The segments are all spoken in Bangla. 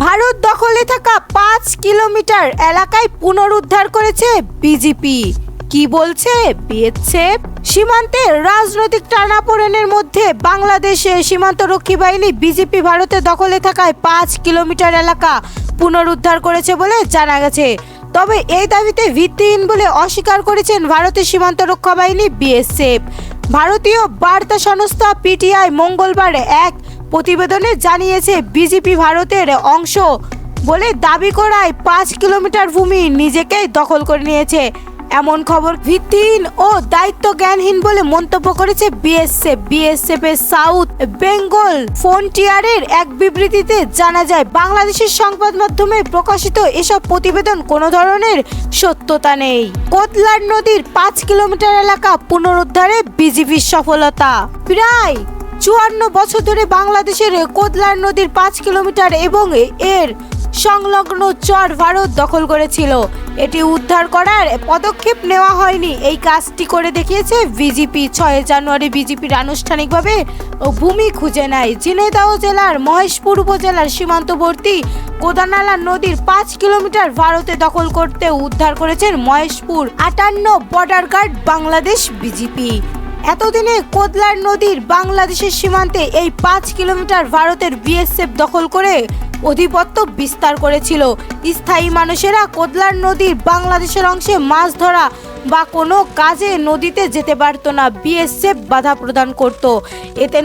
ভারত দখলে থাকা ৫ কিলোমিটার এলাকায় পুনরুদ্ধার করেছে বিজেপি। কি বলছে বিএসএফ? সীমান্তে রাজনৈতিক টানাপোড়েনের মধ্যে বাংলাদেশের সীমান্তরক্ষী বাহিনী বিজেপি ভারতের দখলে থাকায় ৫ কিলোমিটার এলাকা পুনরুদ্ধার করেছে বলে জানা গেছে। তবে এই দাবিতে ভিত্তিহীন বলে অস্বীকার করেছেন ভারতের সীমান্ত রক্ষা বাহিনী বিএসএফ। ভারতীয় বার্তা সংস্থা পিটিআই মঙ্গলবার এক প্রতিবেদনে জানিয়েছে, বিজেপি ভারতের অংশ বলে দাবি করায় ৫ কিলোমিটার ভূমি নিজেকেই দখল করে নিয়েছে। এমন খবর ভিত্তিহীন ও দায়িত্ব জ্ঞানহীন বলে মন্তব্য করেছে বিএসএফ এর সাউথ বেঙ্গল ফ্রন্টিয়ারের এক বিবৃতিতে জানা যায়, বাংলাদেশের সংবাদ মাধ্যমে প্রকাশিত এসব প্রতিবেদন কোনো ধরনের সত্যতা নেই। কোতলার নদীর ৫ কিলোমিটার এলাকা পুনরুদ্ধারে বিজেপির সফলতা। প্রায় ৫৪ বছর ধরে বাংলাদেশের কোতলার নদীর ৫ কিলোমিটার এবং এর সংলগ্ন চর ভারত দখল করেছিল। এটি উদ্ধার করার পদক্ষেপ নেওয়া হয়নি। এই কাজটি করে দেখিয়েছে বিজেপি। ৬ জানুয়ারি বিজেপির আনুষ্ঠানিকভাবে ভূমি খুঁজে নেয়। ঝিনাইদহ জেলার মহেশপুর উপজেলার সীমান্তবর্তী কোদানালা নদীর ৫ কিলোমিটার ভারতে দখল করতে উদ্ধার করেছেন Maheshpur ৫৮ border guard Bangladesh BJP. এতদিনে কোতলার নদীর বাংলাদেশের সীমান্তে এই ৫ কিলোমিটার ভারতের বিএসএফ দখল করে আধিপত্য বিস্তার করেছিল। স্থায়ী মানুষেরা কোতলার নদীর বাংলাদেশের অংশে মাছ ধরা বা কোনো কাজে নদীতে যেতে পারত না। বিএসএফ বাধা প্রদান করত। এতে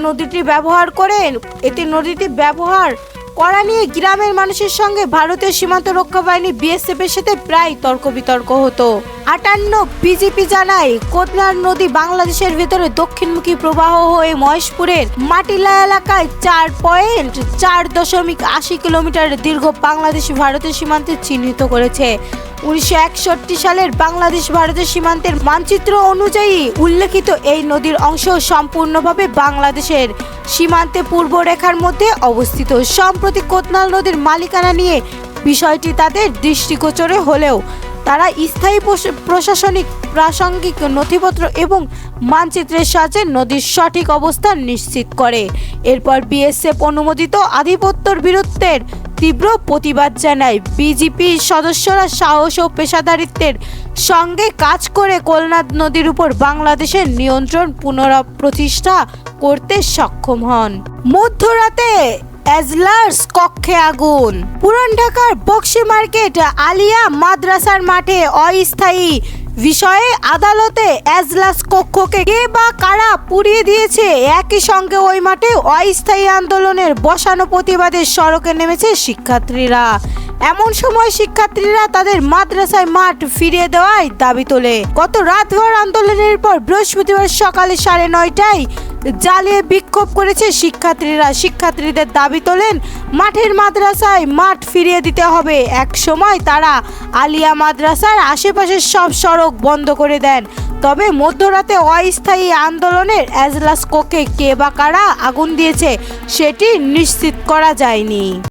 নদীটি ব্যবহার করা নিয়ে গ্রামের মানুষের সঙ্গে ভারতীয় সীমান্ত রক্ষা বাহিনী বিএসএফ এর সাথে প্রায় তর্ক বিতর্ক হতো। ৫৮ বিজেপি জানায়, কোতলার নদী বাংলাদেশের ভেতরে দক্ষিণমুখী প্রবাহ হয়ে মহেশপুরের মাটিলা এলাকায় ৪.৮ কিলোমিটার দীর্ঘ বাংলাদেশ ভারতের সীমান্তে চিহ্নিত করেছে। ১৯৬১ সালের বাংলাদেশ ভারতের সীমান্তের মানচিত্র অনুযায়ী উল্লেখিত এই নদীর অংশ সম্পূর্ণভাবে বাংলাদেশের সীমান্তে পূর্ব রেখার মধ্যে অবস্থিত। সম্প্রতি কোতলার নদীর মালিকানা নিয়ে বিষয়টি তাদের দৃষ্টিগোচরে হলেও তারা স্থায়ী প্রশাসনিক প্রাসঙ্গিক নথিপত্র এবং মানচিত্রের সাহায্যে নদীর সঠিক অবস্থান নিশ্চিত করে। এরপর বিএসএফ অনুমোদিত আধিপত্যের বিরুদ্ধে তীব্র প্রতিবাদ জানায়। বিজেপি সদস্যরা সাহস ও পেশাদারিত্বের সঙ্গে কাজ করে কোলনাদ নদীর উপর বাংলাদেশের নিয়ন্ত্রণ পুনঃপ্রতিষ্ঠা করতে সক্ষম হন। মধ্যরাতে এজলার্স কক্ষে আগুন। পুরান ঢাকার বক্সি মার্কেট আলিয়া মাদ্রাসার মাঠে অস্থায়ী বিষয়ে আদালতে এজলাস কক্ষকে কে বা কারা পুড়িয়ে দিয়েছে। একই সঙ্গে ওই মাঠে অস্থায়ী আন্দোলনের বসানো প্রতিবাদে সড়কে নেমেছে শিক্ষার্থীরা। এমন সময় শিক্ষার্থীরা তাদের মাদ্রাসায় মাঠ ফিরিয়ে দেওয়ার দাবি তোলে। গত রাতভর আন্দোলনের পর বৃহস্পতিবার সকালে ৯:৩০টায় জ্বালিয়ে বিক্ষোভ করেছে শিক্ষার্থীরা। শিক্ষার্থীদের দাবি তোলেন, মাদ্রাসায় মাঠ ফিরিয়ে দিতে হবে। এক সময় তারা আলিয়া মাদ্রাসার আশেপাশের সব সড়ক বন্ধ করে দেন। তবে মধ্যরাতে অস্থায়ী আন্দোলনের এজলাস কক্ষে কে বা কারা আগুন দিয়েছে সেটি নিশ্চিত করা যায়নি।